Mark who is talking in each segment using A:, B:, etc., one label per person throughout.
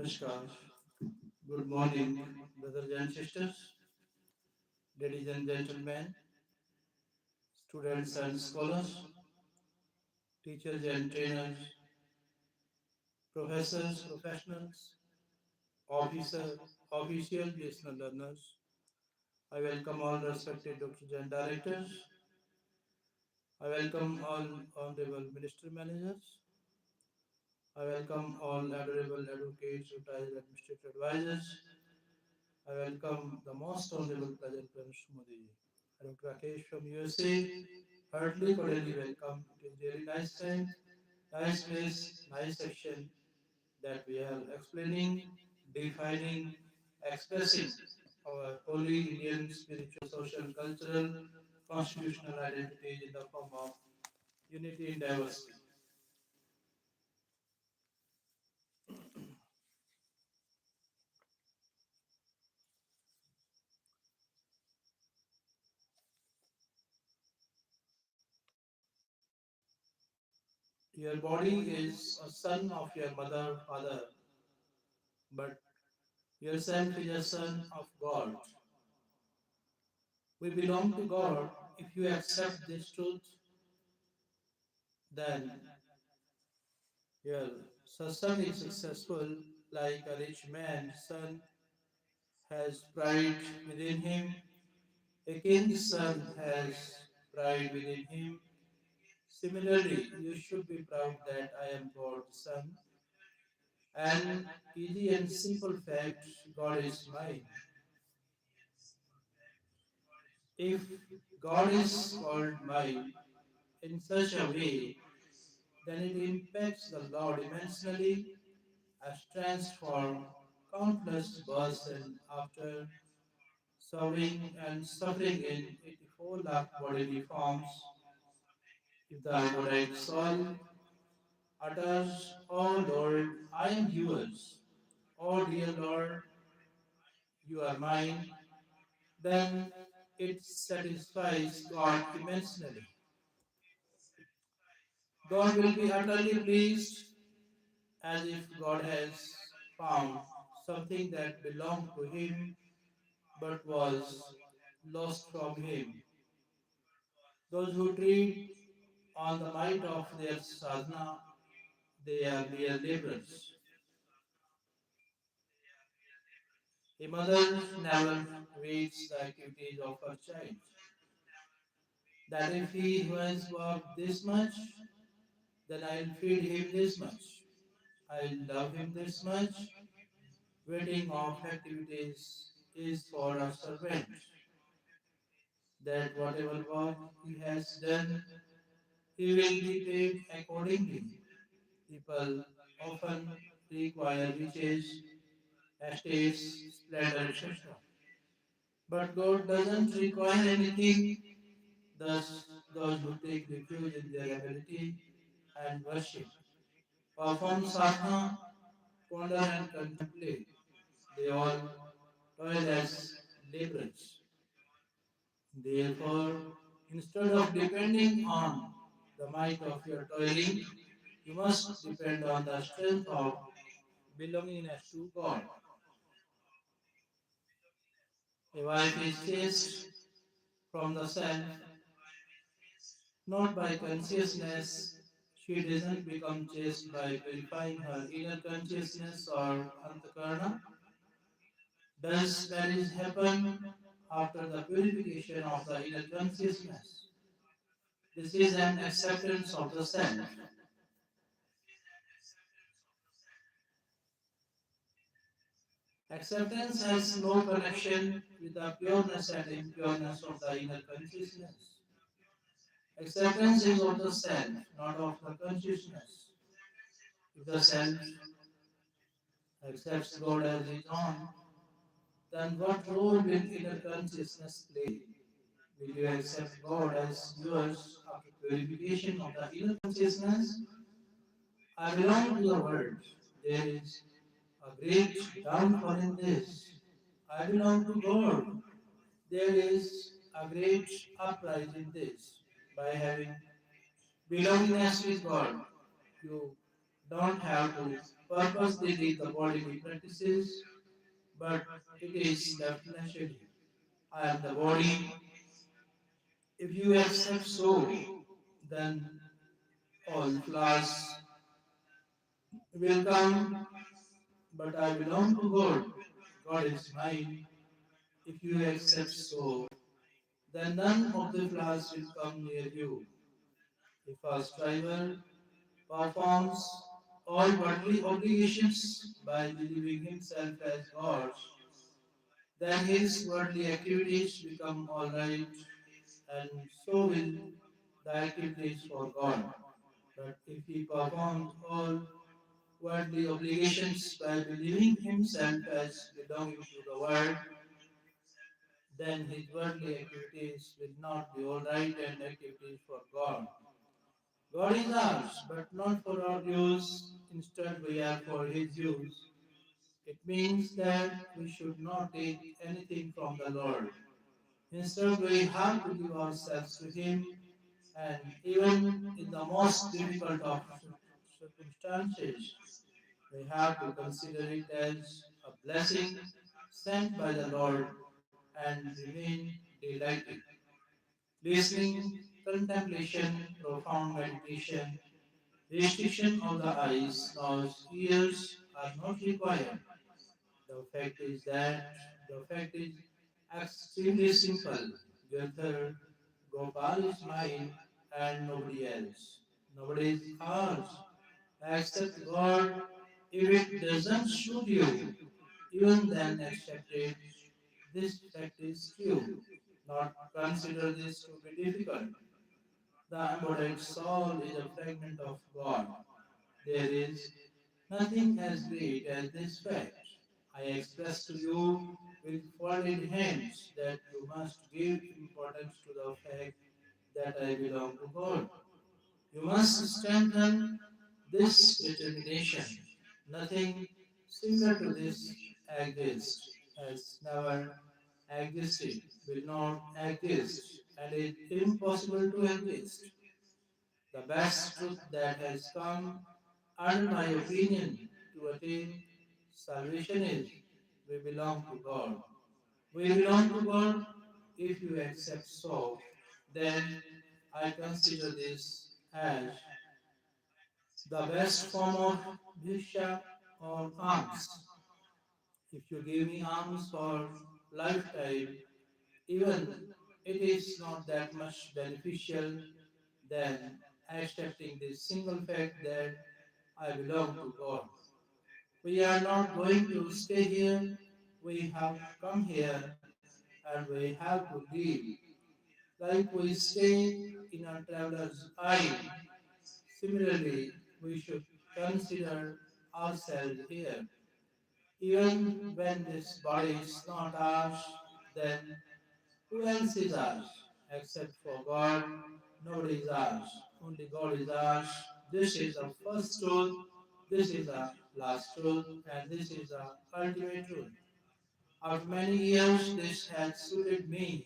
A: Namaskar. Good morning, brothers and sisters, ladies and gentlemen, students and scholars, teachers and trainers, professors, professionals, official listener learners. I welcome all respected doctors and directors. I welcome all honorable minister managers. I welcome all adorable advocates, retired administrative advisors. I welcome the most honorable President Pranab Modi. Dr. Rakesh from USA. Heartily, cordially welcome. It is really nice time, nice place, nice section that we are explaining, defining, expressing our holy Indian spiritual, social, cultural, constitutional identities in the form of unity in diversity. Your body is a son of your mother, father, but yourself is a son of God. We belong to God. If you accept this truth, then your son is successful like a rich man's son has pride within him. A king's son has pride within him. Similarly, you should be proud that I am God's son. An easy and simple fact, God is mine. If God is called mine in such a way, then it impacts the Lord immensely as transformed countless births and after serving and suffering in 84 lakh bodily forms. If the Ivorite soul utters, "O Lord, I am yours. O dear Lord, you are mine," then it satisfies God immensely. God will be utterly pleased as if God has found something that belonged to him but was lost from him. Those who treat on the might of their sadhana, they are mere laborers. A mother never waits the activities of her child. That if he has worked this much, then I'll feed him this much. I'll love him this much. Waiting of activities is for a servant, that whatever work he has done, he will be paid accordingly. People often require riches, estates, splendor, etc. But God doesn't require anything. Thus, those who take refuge in their ability and worship, perform sadhana, ponder and contemplate, they all toil as laborers. Therefore, instead of depending on the might of your toiling, you must depend on the strength of belongingness to God. A wife is chaste from the self, not by consciousness. She doesn't become chaste by purifying her inner consciousness or antakarna. Does marriage happen after the purification of the inner consciousness? This is an acceptance of the self. Acceptance has no connection with the pureness and impureness of the inner consciousness. Acceptance is of the self, not of the consciousness. If the self accepts God as his own, then what role will inner consciousness play? Will you accept God as yours after purification of the inner consciousness? I belong to the world. There is a great downfall in this. I belong to God. There is a great uprise in this. By having belongingness with God, you don't have to purposely lead the bodily practices, but it is left naturally. I am the body. If you accept so, then all flaws will come, but I belong to God. God is mine. If you accept so, then none of the flaws will come near you. If a striver performs all bodily obligations by believing himself as God, then his worldly activities become alright, and so will the activities for God. But if he performs all worldly obligations by believing himself as belonging to the world, then his worldly activities will not be alright and activities for God. God is ours, but not for our use. Instead, we are for his use. It means that we should not take anything from the Lord. Instead, we have to give ourselves to him, and even in the most difficult of circumstances, we have to consider it as a blessing sent by the Lord and remain delighted. Listening, contemplation, profound meditation, restriction of the eyes, nose, ears are not required. The fact is that the fact is extremely simple. Girthar Gopal is mine and nobody else. Nobody is ours except God. If it doesn't suit you, even then accept it. This fact is true. Not consider this to be difficult. The embodied soul is a fragment of God. There is nothing as great as this fact. I express to you with folded hands that you must give importance to the fact that I belong to God. You must strengthen this determination. Nothing similar to this exists, has never existed, will not exist, and is impossible to exist. The best truth that has come under my opinion to attain salvation is we belong to God. We belong to God. If you accept so, then I consider this as the best form of bhiksha or alms. If you give me alms for lifetime, even it is not that much beneficial than accepting this single fact that I belong to God. We are not going to stay here. We have come here and we have to leave. Like we stay in a traveler's inn. Similarly, we should consider ourselves here. Even when this body is not ours, then who else is ours? Except for God, nobody is ours. Only God is ours. This is the first truth, this is the last truth, and this is the ultimate truth. After many years, this has suited me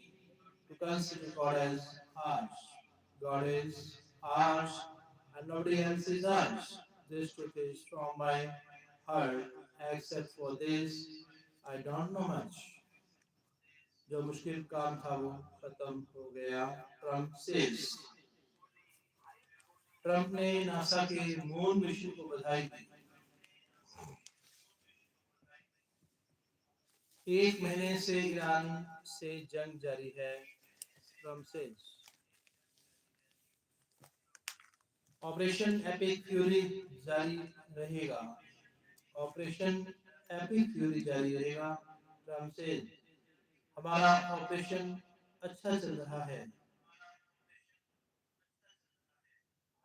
A: to consider God as ours. God is ours, and nobody else is ours. This truth is from my heart. Except for this, I don't know much. जो मुश्किल काम था वो खत्म हो गया. Trump says. Trump ने NASA के मून मिशन को बधाई दी. एक महीने से ईरान से जंग जारी है. Trump says. Operation epic fury जारी रहेगा. ऑपरेशन एपिक फ्यूरी जारी रहेगा. Trump says. हमारा ऑपरेशन अच्छा चल रहा है.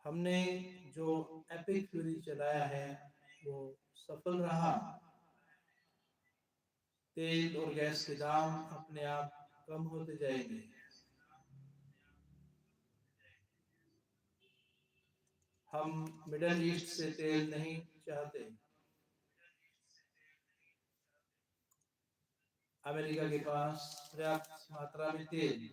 A: हमने जो एपिक फ्यूरी चलाया है वो सफल रहा. तेल और गैस के दाम अपने आप कम होते जाएंगे. हम मिडल ईस्ट से तेल नहीं चाहते. अमेरिका के पास पर्याप्त मात्रा में तेल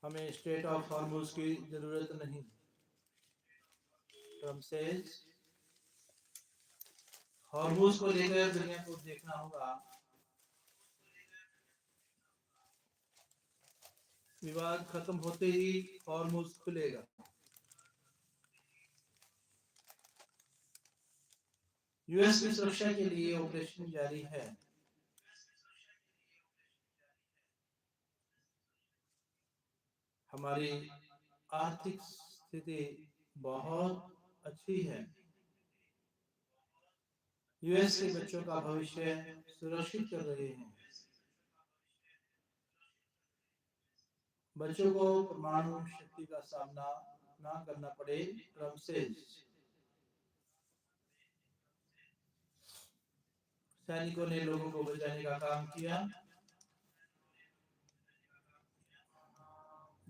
A: हमें स्टेट ऑफ हॉर्मोज की जरूरत नहीं। ट्रम्प सेज हॉर्मोज को लेकर दुनिया को देखना होगा, विवाद खत्म होते ही हॉर्मोज खुलेगा। यूएस की सुरक्षा के लिए ऑपरेशन जारी है। हमारी आर्थिक स्थिति बहुत अच्छी है। यूएस के बच्चों का भविष्य सुरक्षित कर रहे हैं। बच्चों को परमाणु शक्ति का सामना ना करना पड़े, ट्रम्प से। सैनिकों ने लोगों को बचाने का काम किया।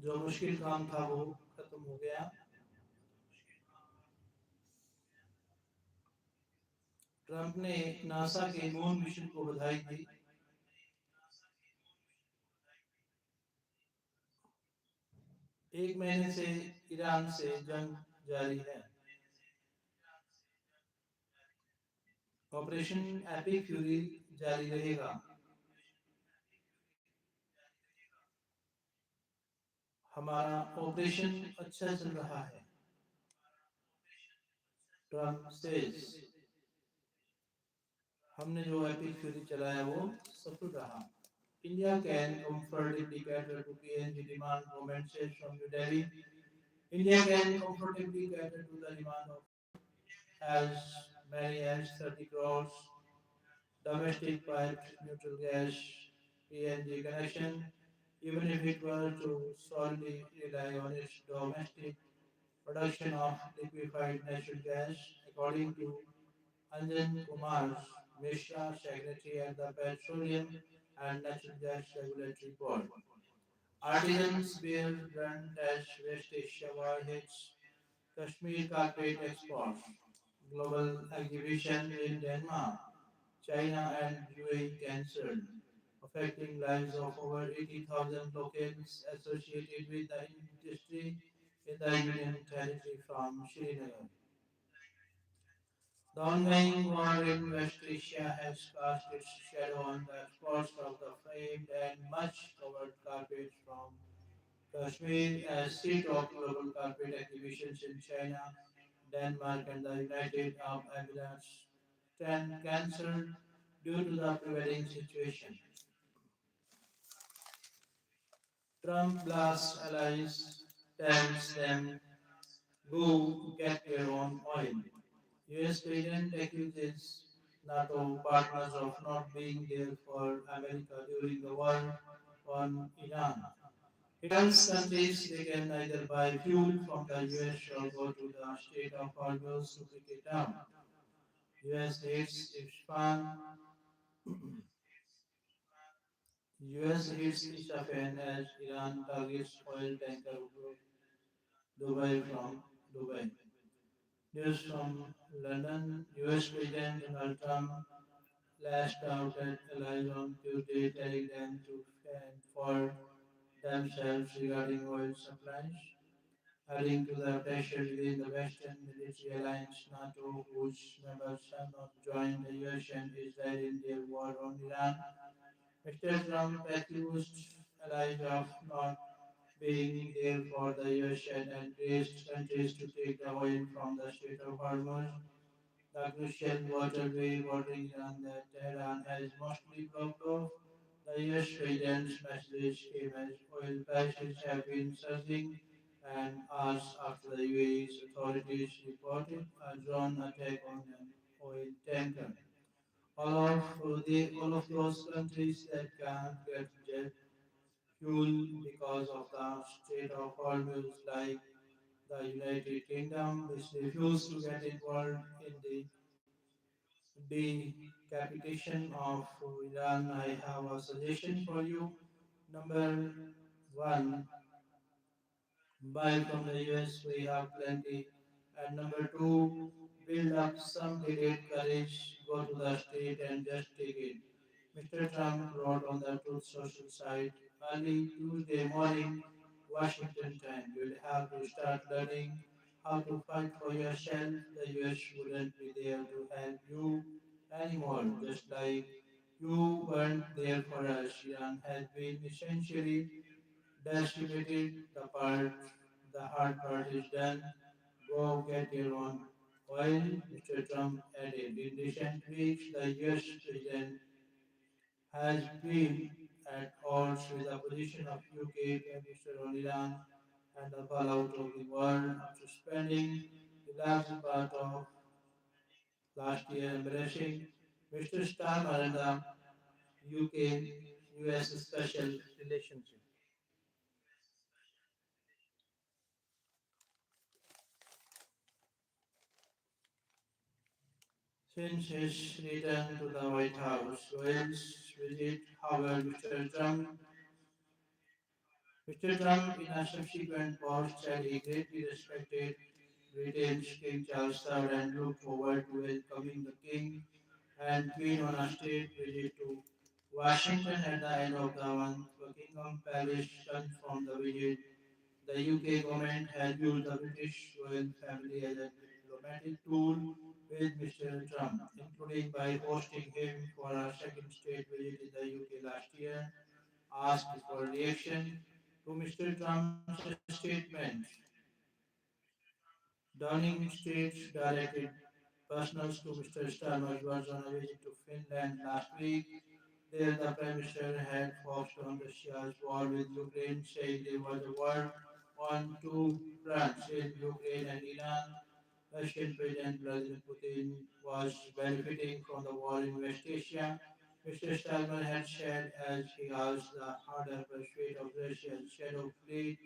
A: जो मुश्किल काम था वो खत्म हो गया। ट्रंप ने नासा के मून मिशन को बधाई दी। एक महीने से ईरान से जंग जारी है। ऑपरेशन एपिक फ्यूरी जारी रहेगा। हमारा ऑपरेशन अच्छा चल रहा है, ट्रंप सेज। हमने जो एपिक फ्यूरी चलाया वो सफल रहा। India can comfortably cater to PNG demand, government says from New Delhi. India can comfortably cater to the demand of as many as 30 crores domestic piped neutral gas PNG connection, even if it were to solely rely on its domestic production of liquefied natural gas, according to Anjan Kumar Mishra, Secretary at the Petroleum and Natural Gas Regulatory Board. Artisans bear brand as West Asia war hits Kashmir carpet exports. Global exhibition in Denmark, China and UAE cancelled, affecting lives of over 80,000 locals associated with the industry in the Union Territory from Srinagar. The ongoing war in West Asia has cast its shadow on the exports of the famed and much covered carpets from Kashmir as seat of global carpet exhibitions in China, Denmark, and the United Arab Emirates stand cancelled due to the prevailing situation. Trump blasts allies, tells them, go get your own oil. US President accuses NATO partners of not being there for America during the war on Iran. He tells countries they can either buy fuel from the US or go to the state of Hormuz to pick it up. US hits Isfahan. US hits Isfahan as Iran targets oil tanker Dubai from Dubai. News from London. US President Donald Trump lashed out at allies on Tuesday, telling them to fend for themselves regarding oil supplies, adding to the pressure within the Western military alliance NATO, whose members have not joined the US and Israel in their war on Iran. Mr. Trump accused allies of not being there for the US and encouraged countries to take the oil from the Strait of Hormuz, the crucial waterway bordering Iran that Tehran has mostly blocked off. The US president's message came as oil prices have been surging and hours after the UAE's authorities reported a drone attack on an oil tanker. All of those countries that can't get jet fuel because of the Strait of Hormuz, like the United Kingdom, which refused to get involved in the decapitation of Iran. I have a suggestion for you. Number one, buy from the US, we have plenty. And number two, build up some delayed courage, go to the state and just take it. Mr. Trump wrote on the Truth Social site early Tuesday morning. Washington time. You'll have to start learning how to fight for yourself. The US wouldn't be there to help you anymore, just like you weren't there for us. Iran has been essentially decimated. The hard part is done. Go get your own oil, Mr. Trump added. In recent weeks, the US president has been at odds with the position of UK Prime Minister on Iran and the fallout of the war after spending the large part of last year embracing Mr. Starmer and the UK US special relationship. Since his return to the White House, Royals visit Howard Mr. Trump, in a subsequent post, said he greatly respected Britain's King Charles III and looked forward to welcoming the King and Queen on a state visit to Washington at the end of the month. Buckingham Palace confirmed the visit. The UK government has used the British royal family as a diplomatic tool with Mr. Trump, including by hosting him for a second state visit in the UK last year. Asked for reaction to Mr. Trump's statement, Downing Street directed personals to Mr. Starmer was on a visit to Finland last week. There, the Prime Minister had focused on Russia's war with Ukraine, saying there was a war on two fronts in Ukraine and Iran. Russian President Vladimir Putin was benefiting from the war in West Asia. Mr. Starmer had said as he asked the harder pursuit of Russia's shadow fleet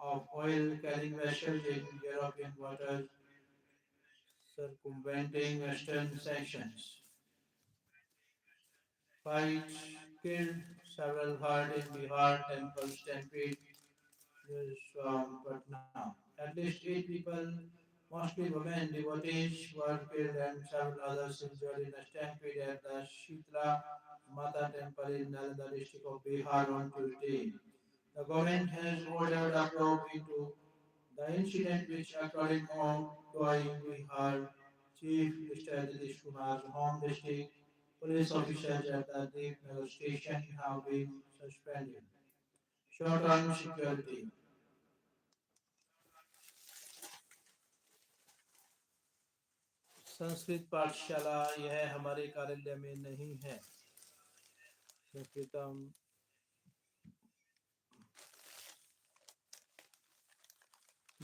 A: of oil carrying vessels in European waters, circumventing Western sanctions. Fights killed several hurt in Bihar temple stampede news from Patna. At least 8 people, mostly women devotees, were killed and several others injured in a stampede at the Shitla Mata temple in Nalanda district of Bihar on Tuesday. The government has ordered a probe into the incident, which, according to Bihar Chief Minister Nitish Kumar's home district, police officers at the Deepnagar station have been suspended. Short on security. Sanskrit पाठशाला यह हमारे कार्यालय में नहीं है संस्कृतम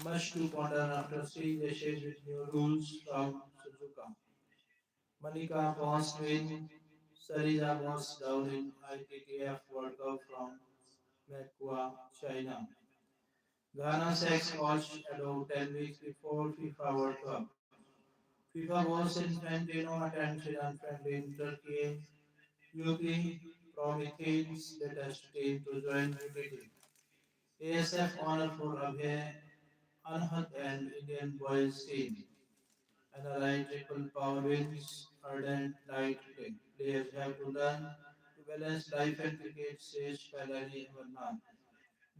A: much to ponder after seeing the change with new rules from Suzuka. Manika Pons win Sariza was down in ITTF World Cup from Mekwa, China. Ghana sex coach adult 10 weeks before FIFA World Cup. FIFA boss Infantino attends Iran-friendly in Turkey. UK Prometheus latest team to join UTT. ASF honor for Abhay Anhat and Indian boys team. NRI triple power wins ardent night cricket. Players have to learn to balance life and cricket, says Pailani Amarnath.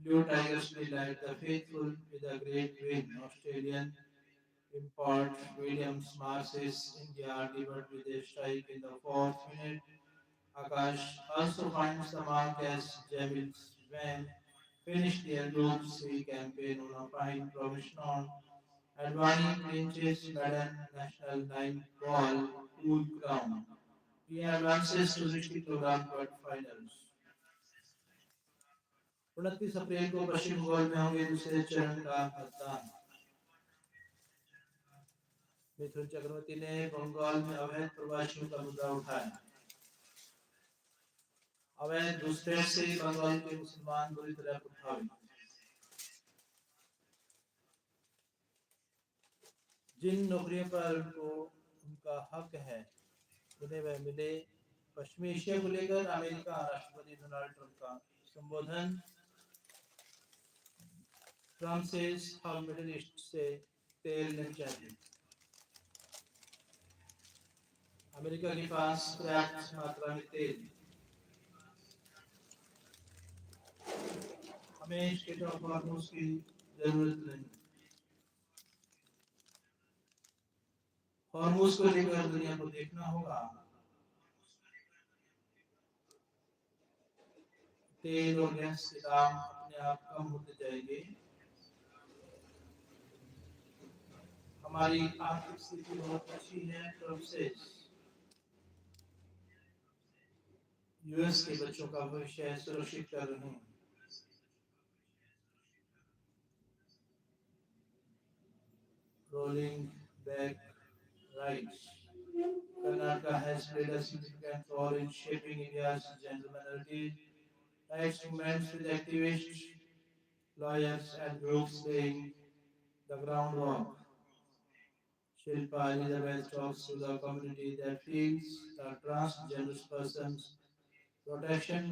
A: Blue Tigers delight the faithful with a great win. Australian import Williams Marsh's India delivered with a strike in the fourth minute. Akash also finds the mark as Jamil Swain finished their Group C campaign on a fine promise on. Advani clinches Madden National 9 ball cool crown. He advances to district program quarterfinals. 29 अप्रैल को पश्चिम बंगाल में होंगे दूसरे चरण का मतदान मिथुन चक्रवर्ती ने बंगाल में अवैध प्रवासियों का मुद्दा उठाया अवैध घुसपैठ से बंगाल के मुसलमान बुरी तरह प्रभावित जिन नौकरियों पर उनको उनका हक है उन्हें वह मिले पश्चिमी एशिया को लेकर अमेरिका राष्ट्रपति डोनाल्ड ट्रंप का संबोधन ट्रंप से हम मिडिल ईस्ट से तेल नहीं चाहिए अमेरिका के पास पर्याप्त मात्रा में तेल हमें स्टेट ऑफ हॉर्मोस की जरूरत नहीं। हॉर्मोस को लेकर दुनिया को देखना होगा। तेल और गैस के दाम अपने आप कम होते जाएंगे। हमारी आर्थिक स्थिति बहुत अच्छी है। ट्रम्प से यूएस के बच्चों का भविष्य सुरक्षित कर रहे हैं। Rolling back rights. Karnataka has played a significant role in shaping India's gender minority rights movements with activists, lawyers, and groups laying the groundwork. Shilpa Elizabeth talks to the community that feels the transgender person's protection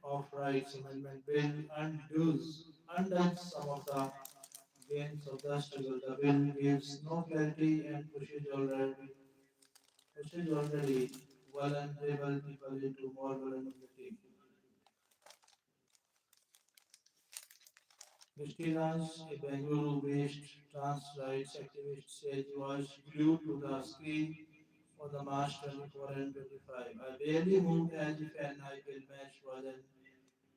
A: of rights amendment bill undoes some of the gains of the struggle. The bill gives no clarity and pushes already vulnerable people into more vulnerability. Christy Raj, a Bengaluru-based trans rights activist, says he was glued to the screen for the March 24 and 25. I barely moved as if an IPL match was an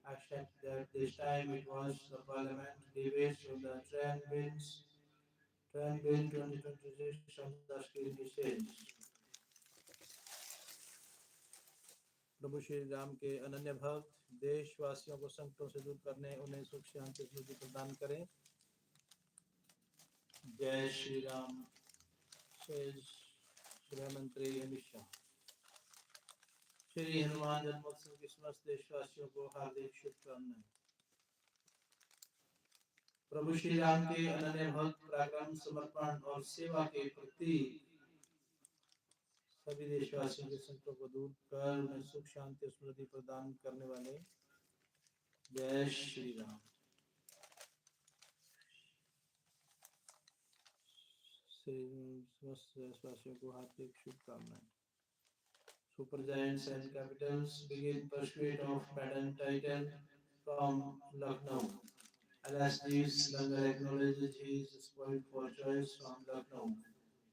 A: except that this time it was the parliament debates on the Train Bill 2026 on the screen, he says. प्रभु श्री राम के अनन्य भक्त देशवासियों को संकटों से दूर करने उन्हें सुख शांति समृद्धि प्रदान करें। जय श्री राम, says गृह मंत्री अमित शाह। श्री हनुमान जन्मोत्सव की समस्त देशवासियों को हार्दिक शुभकामनाएं। प्रभु श्री राम के अनन्य भक्त पराक्रम समर्पण और सेवा के प्रति सभी देशवासियों के संकटों को दूर कर उन्हें सुख शांति और समृद्धि प्रदान करने वाले जय श्री राम। समस्त देशवासियों को हार्दिक शुभकामनाएं। Super Giants and Capitals begin pursuit of Madden title from Lucknow. LSG's Langar acknowledges he is spoiled for choice from Lucknow.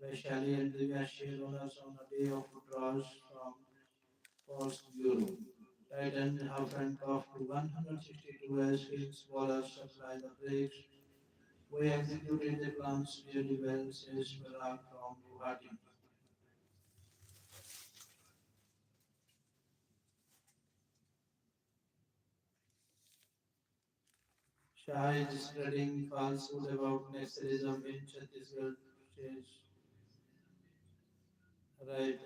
A: Vaishali and Divya share honors on a day of draws from Force Bureau. Titan half and puff to 162 as Kings bowlers supply the breaks. We executed the plans really well, says Parag from Guwahati. Shah is spreading falsehood about nationalism in Chhattisgarh, says right.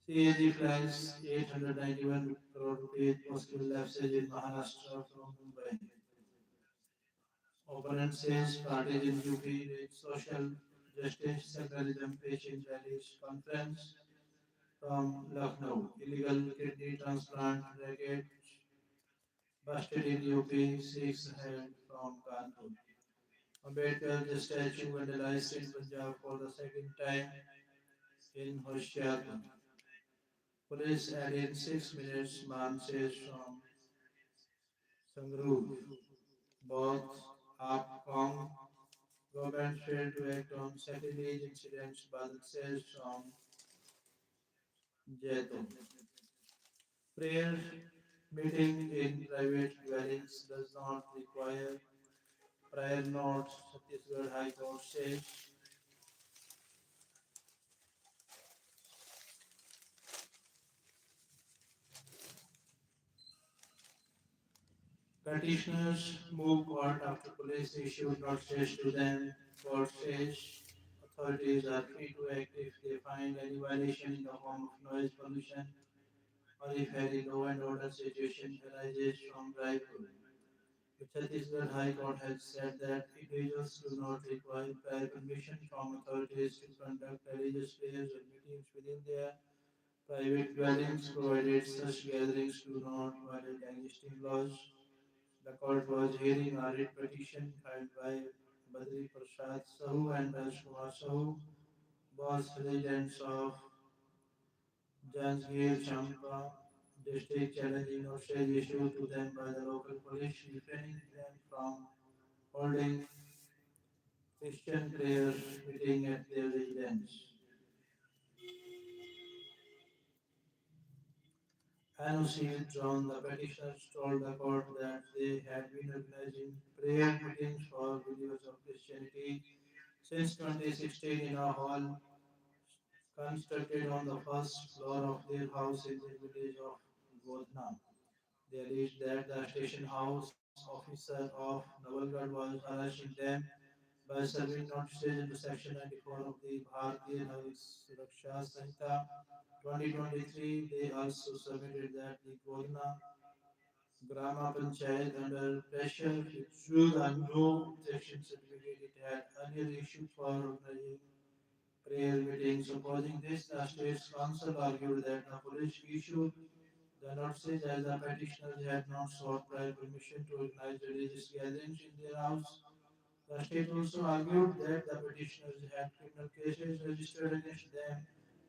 A: CAG flags 891 crore rupees possible lapses in Maharashtra from Mumbai. Opponent says parties in UP with social justice secularism facing rallies. Conference from Lucknow. Illegal kidney transplant racket busted in UP. Six ahead from Kanpur. Ambedkar statue vandalized in Punjab for the second time in Hoshiarpur. Police added 6 minutes, man says from Sangrur. Both up Kong government failed to act on secondary incidents, Badal says from Jaitum. Prayer meeting in private dwellings does not require prior note, Chhattisgarh High Court says. Petitioners move court after police issued notices to them. Court says authorities are free to act if they find any violation in the form of noise pollution or if any law and order situation arises from Raipur. The Chhattisgarh High Court has said that individuals do not require prior permission from authorities to conduct religious prayers or meetings within their private dwellings, provided such gatherings do not violate existing laws. The court was hearing a writ petition filed by Badri Prasad Sahu and Rajkumar Sahu, both residents of Janjgir Champa district challenging notices issued to them by the local police, refraining them from holding Christian prayer meeting at their residence. NOC withdrawn, the petitioners told the court that they had been organizing prayer meetings for believers of Christianity since 2016 in a hall constructed on the first floor of their house in the village of Godna. They alleged that the station house officer of Nawalgarh was harassing them by serving notices under Section 94 of the Bharatiya Nagrik Suraksha Sanhita 2023. They also submitted that the Godna Grama Panchayat, under pressure, withdrew the no objection certificate it had earlier issued for organizing prayer meetings. Opposing this, the state's council argued that the police issued the notices as the petitioners had not sought prior permission to organize religious gatherings in their house. The state also argued that the petitioners had criminal cases registered against them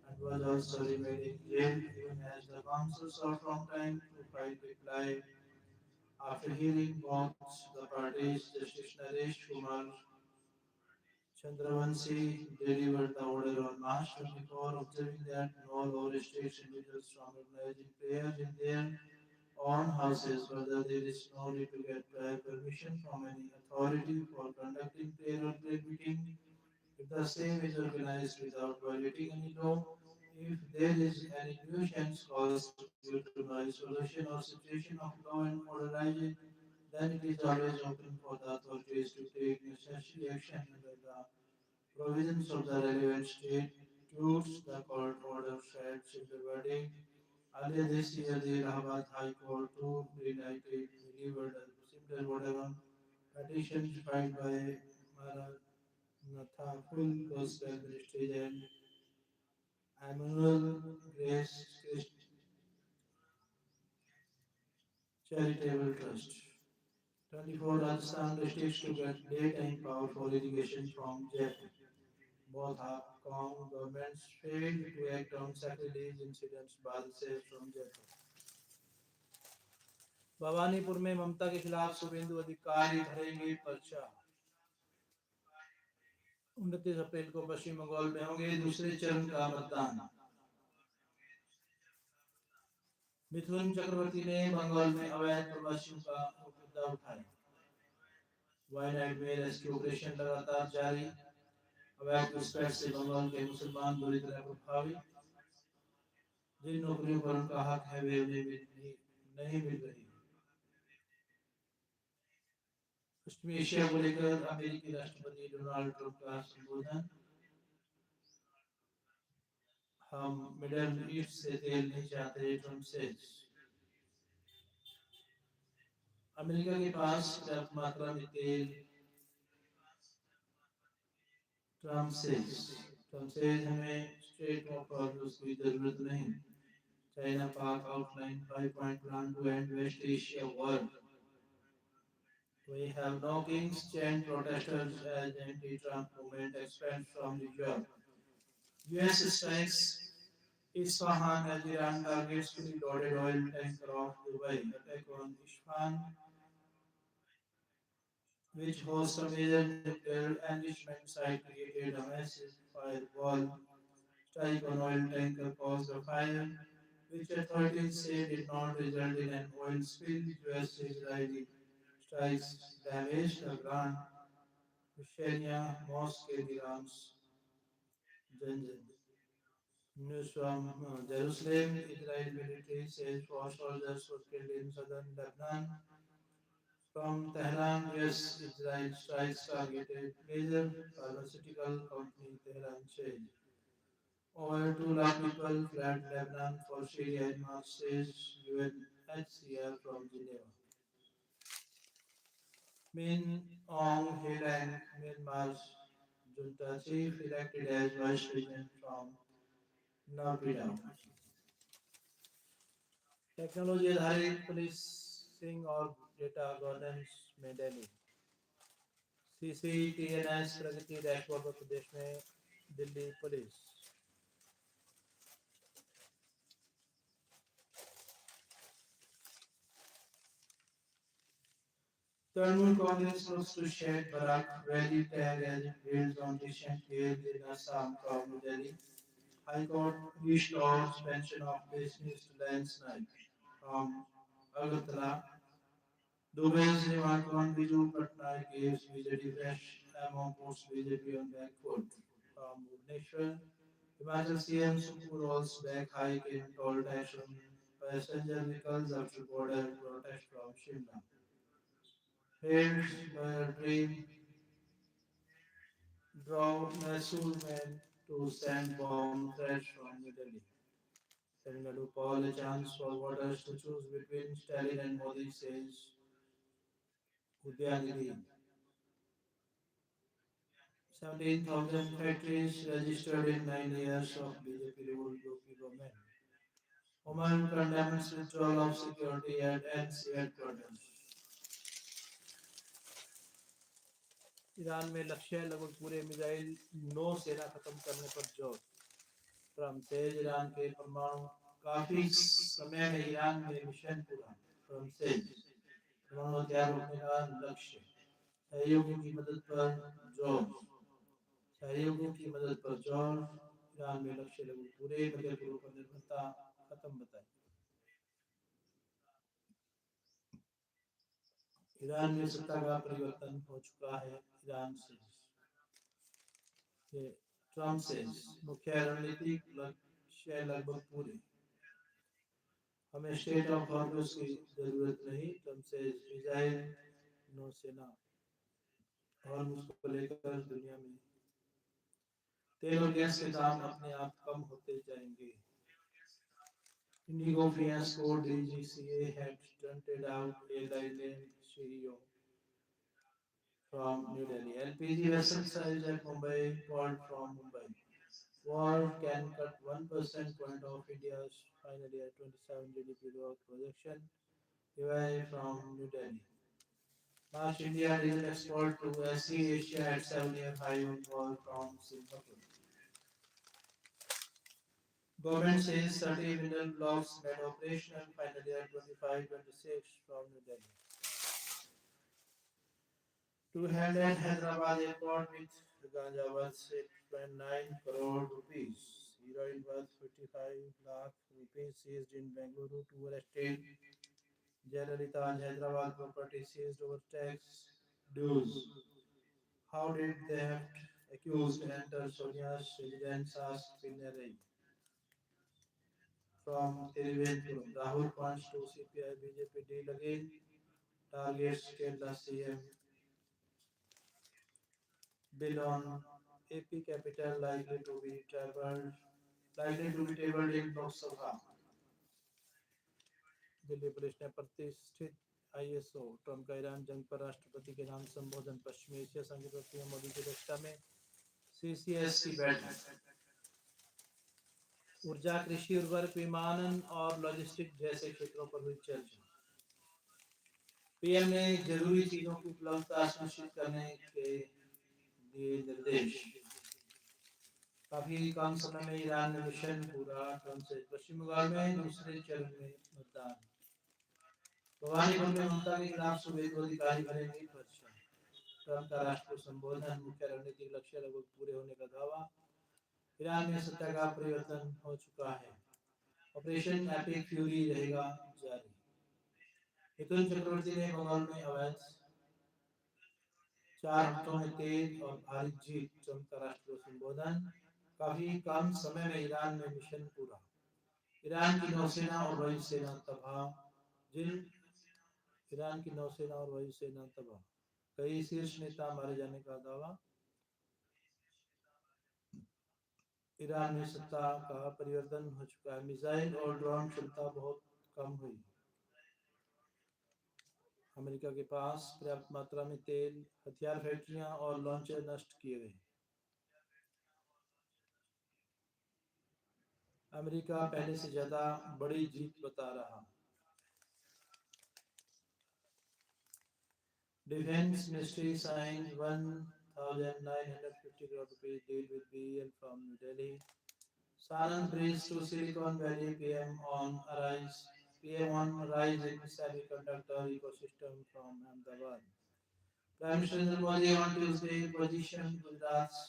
A: and was also remained in jail even as the council sought from time to file reply. After hearing both the parties, Justice Naresh Kumar Chandravanshi delivered the order on March 24, observing that no law restricts individuals from organizing prayers in their own houses. Further, there is no need to get prior permission from any authority for conducting prayer or prayer meeting if the same is organized without violating any law. If there is any nuisance caused due to noise, pollution, or situation of law and order arising, then it is always open for the authorities to take necessary action under the provisions of the relevant statutes. The court order said similar verdict. Earlier this year, the Allahabad High Court too delivered a similar order on petitions filed by Maranatha Full Gospel Ministries and Emmanuel Grace Charitable Trust. 24 Rajasthan districts to get daytime power for irrigation from Jaipur. Both Kong governments failed to act on Saturdays incidents. Badal says from Jaipur. Bhawanipur में ममता के खिलाफ शुभेंदु अधिकारी भरेंगे पर्चा। 29 अप्रैल को पश्चिम बंगाल में होंगे दूसरे चरण का मतदान। मिथुन चक्रवर्ती ने बंगाल में अवैध प्रवासियों का मुद्दा उठाया। वायनाड में रेस्क्यू ऑपरेशन लगातार जारी। अवैध घुसपैठ से बंगाल के मुसलमान बुरी तरह प्रभावित। जिन नौकरियों पर उनका हक है वे उन्हें नहीं मिल रही। पश्चिमी एशिया को लेकर अमेरिकी राष्ट्रपति डोनाल्ड ट्रंप का संबोधन। हम मिडल ईस्ट से तेल नहीं चाहते, ट्रंप से। अमेरिका के पास पर्याप्त मात्रा में तेल। ट्रंप से हमें स्ट्रेट ऑफ हॉर्मज़ की जरूरत नहीं। चाइना पाक outline 5-point plan to end West Asia war. We have no kings, chant protesters as anti-Trump movement expands from New York. US strikes Isfahan as Iran targets fully loaded oil tanker off Dubai. Attack on Isfahan, which hosts a major nuclear enrichment site, created a massive firewall. Strike on oil tanker caused a fire, which authorities say did not result in an oil spill. US-Israeli strikes damaged the Grand Husseiniya Mosque in Iran's Zanjan. News from Jerusalem. Israel military says 4 soldiers were killed in southern Lebanon. From Tehran, US Israel strikes targeted major pharmaceutical company, Tehran says. Over 2 lakh people fled Lebanon for Syria in March, says UNHCR from Geneva. Min Aung Hlaing, Myanmar's junta chief, elected as vice president from Naypyidaw. Technology आधारित policing और data governance में Delhi. CCTNS प्रगति dashboard पर प्रदेश में Delhi police. Third Moon Congress looks to shed Barak Valley tag as it builds on recent case in Assam from New Delhi. High Court restores pension of dismissed landslide from Agartala. Dubai's Nimarkon Biju Patnaik gives BJD fresh among post BJP on back foot. From Bhubaneswar, Himachal CM Supu rolls back hike in toll tax on passenger vehicles after border protest from Shimla. Hailed by a dream, draw Mysore men to send bomb threats from New Delhi. Tamil Nadu poll a chance for voters to choose between Stalin and Modi, says Udyanidhi. 17,000 factories registered in 9 years of BJP ruled UP government. Oman condemns withdrawal of security at NC headquarters. Iran में लक्ष्य लगभग पूरे missile नौ सेना खत्म करने पर जोर। Trump तेज Iran के परमाणु काफी समय में ईरान में मिशन पूरा। ट्रम्प से परमाणु हथियार रोकने का लक्ष्य। सहयोगियों की मदद पर जोर। सहयोगियों की मदद पर जोर। ईरान में लक्ष्य लगभग पूरे मध्य पूर्व पर निर्भरता खत्म बताई। ईरान में सत्ता का परिवर्तन हो चुका है। ईरान से ये ट्रम्प से मुख्य रणनीतिक लक्ष्य लगभग पूरे। हमें स्टेट ऑफ हॉर्मोज की जरूरत नहीं। ट्रम्प से मिसाइल नौसेना हॉर्मोज को लेकर दुनिया में तेल और गैस के दाम अपने आप कम होते जाएंगे। Indigo fiasco DGCA had stunted out airline CEO from New Delhi. LPG vessel size at Mumbai called from Mumbai. War can cut 1% point of India's final year 27 GDP growth projection. EY from New Delhi. March India diesel export to SC Asia at 7-year high on call from Singapore. Government says 30 mineral blocks made operational final year 25-26 from New Delhi. Two-handed Hyderabad airport with ganja worth 6.9 crore rupees. Heroin worth 55 lakh rupees seized in Bengaluru. Two arrested. Jayalalitha Hyderabad property seized over tax dues. How did theft accused enter Sonia's residence? Asked Pinnarai. From Tiruventpuram, Rahul points to CPI BJP deal again. Targets Kerala CM bill on AP capital likely to be tabled in Lok Sabha. Delhi police ने प्रतिष्ठित ISO Trump का Iran जंग पर राष्ट्रपति के नाम संबोधन। पश्चिमी एशिया संघ के पीएम मोदी की अध्यक्षता में सीसीएस की बैठक। ऊर्जा, कृषि, उर्वरक, विमानन और लॉजिस्टिक जैसे क्षेत्रों पर हुई चर्चा। पीएम ने जरूरी चीजों की उपलब्धता सुनिश्चित करने के दिए निर्देश। काफी कम समय में ईरान में मिशन पूरा। ट्रम्प से पश्चिम बंगाल में दूसरे चरण में मतदान। भवानीपुर में ममता के खिलाफ सूबे को अधिकारी भरेंगे पर्चा। ट्रम्प का राष्ट्र को संबोधन। मुख्य रणनीतिक लक्ष्य लगभग पूरे होने का दावा। ईरान में सत्ता का परिवर्तन हो चुका है। ऑपरेशन एपिक फ्यूरी रहेगा जारी। मिथुन चक्रवर्ती ने बंगाल में अवैध 4 हफ्तों में तेज और भारी जीत। ट्रम्प का राष्ट्र को संबोधन। काफी कम समय में ईरान में मिशन पूरा। ईरान की नौसेना और वायुसेना तबाह। जिन ईरान की नौसेना और वायुसेना तबाह। कई शीर्ष नेता मारे जाने का दावा। ईरान में सत्ता का परिवर्तन हो चुका है। मिसाइल और ड्रोन क्षमता बहुत कम हुई। अमेरिका के पास पर्याप्त मात्रा में तेल। हथियार फैक्ट्रियां और लॉन्चर नष्ट किए गए। अमेरिका पहले से ज्यादा बड़ी जीत बता रहा। Defence ministry signed 1,950 crore rupees deal with BEL from New Delhi. Sanand praise to Silicon Valley PM on rise in semiconductor ecosystem from Ahmedabad. Prime Minister Narendra Modi on Tuesday positioned Gujarat's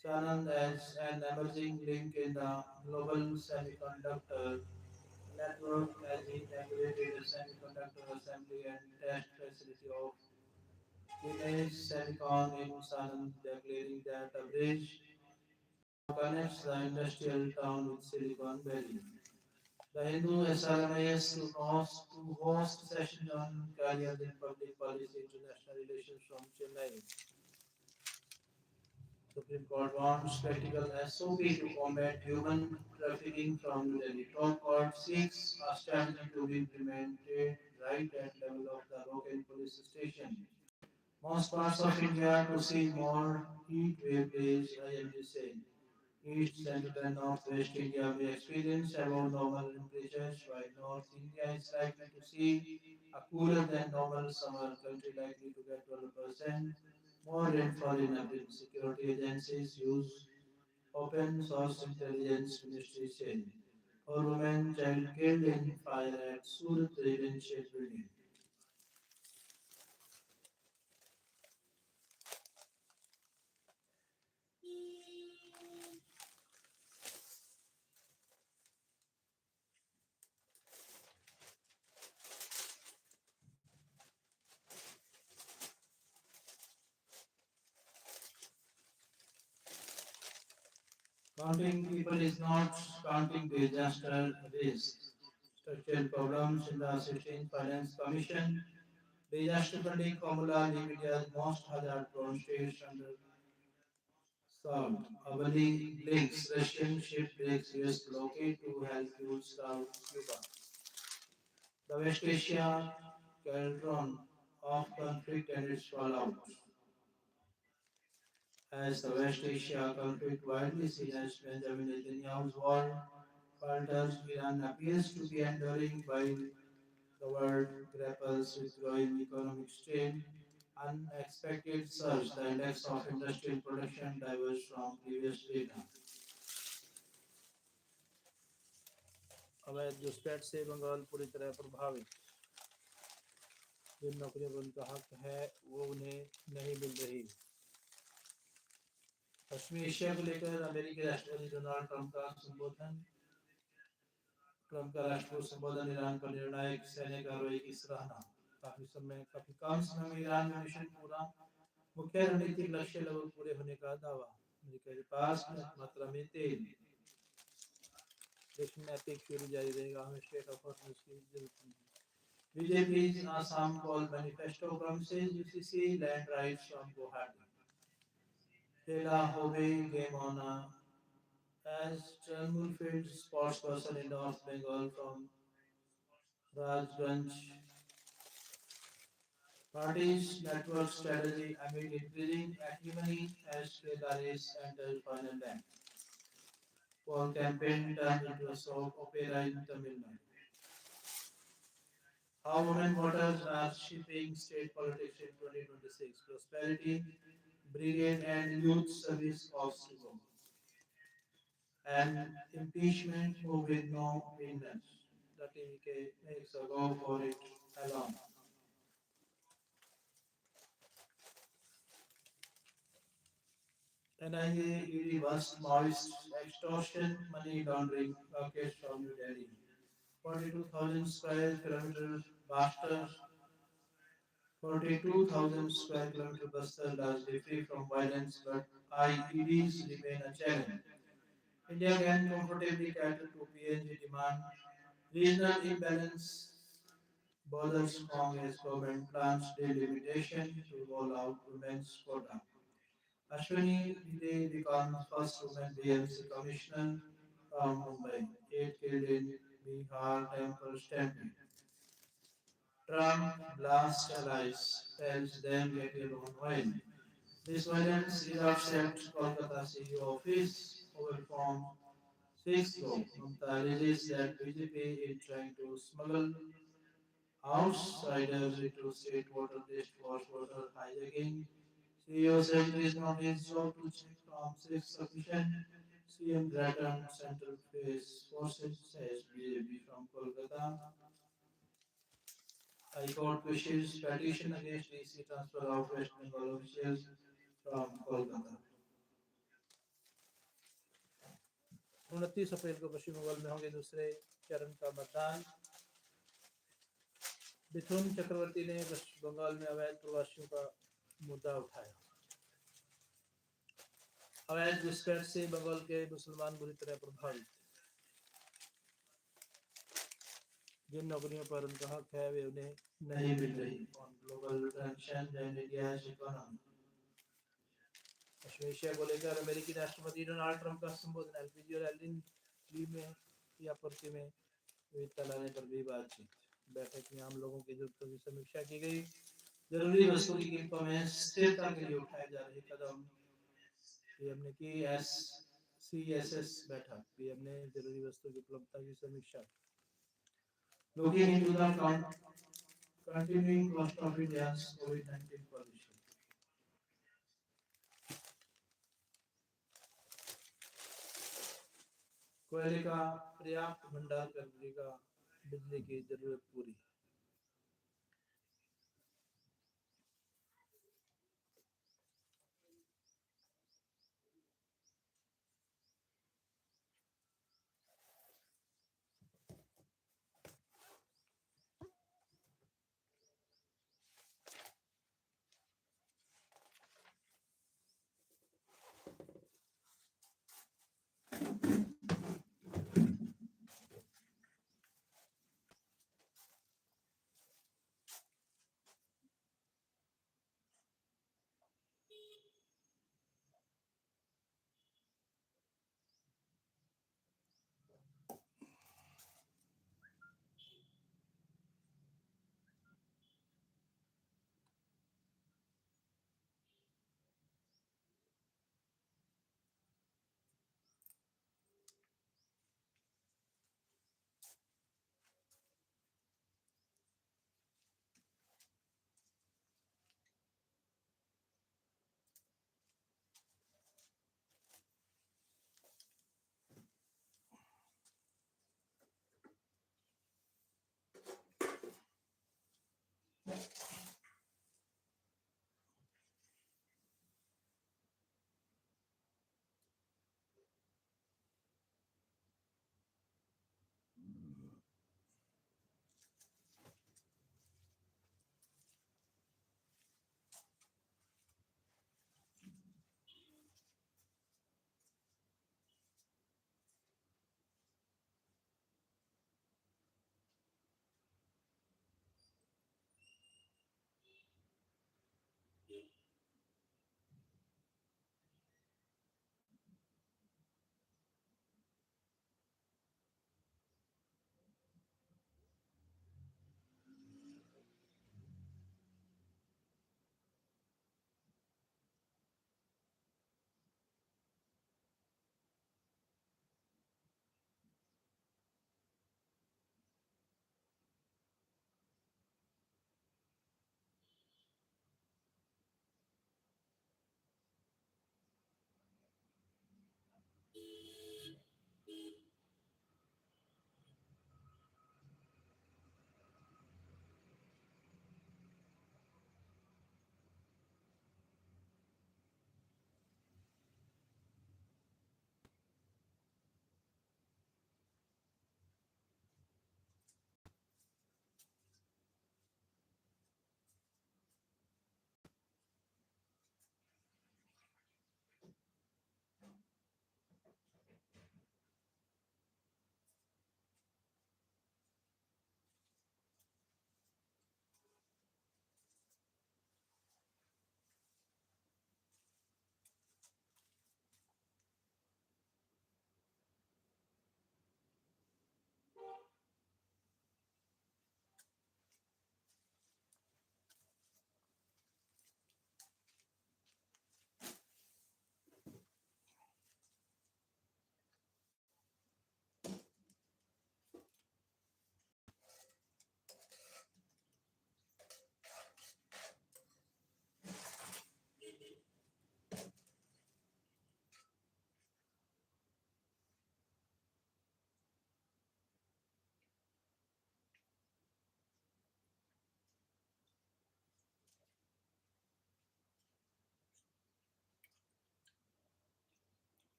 A: Sanand as an emerging link in the global semiconductor network as he inaugurated a semiconductor assembly and test facility of Guinness Semicon in Sanand, declaring that the bridge connects the industrial town with Silicon Valley. The Hindu SRMIS to host sessions on careers in public policy international relations from Chennai. Supreme Court wants practical SOP to combat human trafficking from New Delhi. Top court seeks a strategy to be implemented right at level of the local police station. Most parts of India to see more heat wave days, IMD said. East, Central and Northwest India may experience above normal temperatures, while North India is likely to see a cooler than normal summer, country likely to get 12% more rainfall in April. Security agencies use open source intelligence ministry said. Four women child killed in fire at Surat residential building. Counting people is not counting disaster risk. Structural problems in the 16th Finance Commission. Disaster funding formula leave India's most hazard-prone states under solved. Avali blinks. Russian ship breaks US blockade to help fuels route Cuba. The West Asia cauldron of conflict and its fallout. As the West Asia conflict, widely seen as Benjamin Netanyahu's war, falters, Iran appears to be enduring while the world grapples with growing economic strain. Unexpected surge, the index of industrial production diverged from previous data. अवैध घुसपैठ से बंगाल पूरी तरह प्रभावित। जिन नौकरियों पर उनका हक है वो उन्हें नहीं मिल रही। पश्चिमी एशिया को लेकर अमेरिकी राष्ट्रपति डोनाल्ड ट्रंप का राष्ट्रपति संबोधन ईरान पर निर्णायक सैन्य कार्रवाई की सराहना। काफी कम समय में ईरान में मिशन पूरा, मुख्य रणनीतिक लक्ष्य लगभग पूरे होने का दावा। अमेरिका के पास मात्रा में तेल, देश में एपिक फ्यूरी जारी रहेगा, हमें स्टेट ऑफ फोर्स की जरूरत नहीं। BJP's Assam Call Manifesto promises UCC land rights from Guwahati. Tela Hobe game on as Trimul field sportsperson in North Bengal from Rajganj. Party's network strategy amid increasing acrimony as Kedaris enters final lap. Poll campaign turned into a soap opera in Tamil Nadu. How women voters are shaping state politics in 2026. Prosperity Brigade and Youth Service of Sugam. And impeachment move with no winners. The TVK makes a go for it alone. NIA ED bust Maoist extortion money laundering rackets from New Delhi. 42,000 square kilometer Bastar, 42,000 square kilometer Bastar largely free from violence, but IEDs remain a challenge. India can comfortably cater to PNG demand. Regional imbalance bothers Hong as government plans delimitation to roll out women's quota. Ashwini Vide becomes first woman BMC commissioner from Mumbai. 8 killed in Bihar temple stampede. Trump blasts allies, tells them get your own oil. This violence erupts at Kolkata CEO office over Form 6 law. Mamata alleges that BJP is trying to smuggle outsiders into state voter list for voter hijacking. CEO said it is not his job to check Form 6 submission. CM threatened Central Face Forces, says BJP from Kolkata. High Court quashes petition against DC transfer of West Bengal officials from Kolkata. 29 अप्रैल को पश्चिम बंगाल में होंगे दूसरे चरण का मतदान। मिथुन चक्रवर्ती ने पश्चिम बंगाल में अवैध प्रवासियों का मुद्दा उठाया। अवैध घुसपैठ से बंगाल के मुसलमान बुरी तरह प्रभावित। जिन नौकरियों पर उनका हक है वे उन्हें नहीं मिल रही। On global tension and India's economy. Paschim Asia को लेकर अमेरिकी राष्ट्रपति डोनाल्ड ट्रंप का संबोधन। एलपीजी और एलएनजी में की आपूर्ति में विविधता लाने पर भी बातचीत। बैठक में आम लोगों की जरूरतों की समीक्षा की गई। जरूरी वस्तुओं की कीमतों में स्थिरता के लिए उठाए जा रहे कदम। पीएम ने की CSS बैठक। पीएम ने जरूरी वस्तुओं की उपलब्धता की समीक्षा की। Looking into the continuing cost of India's COVID-19 policy. कोयले का पर्याप्त भंडार कर देगा, बिजली की जरूरत पूरी।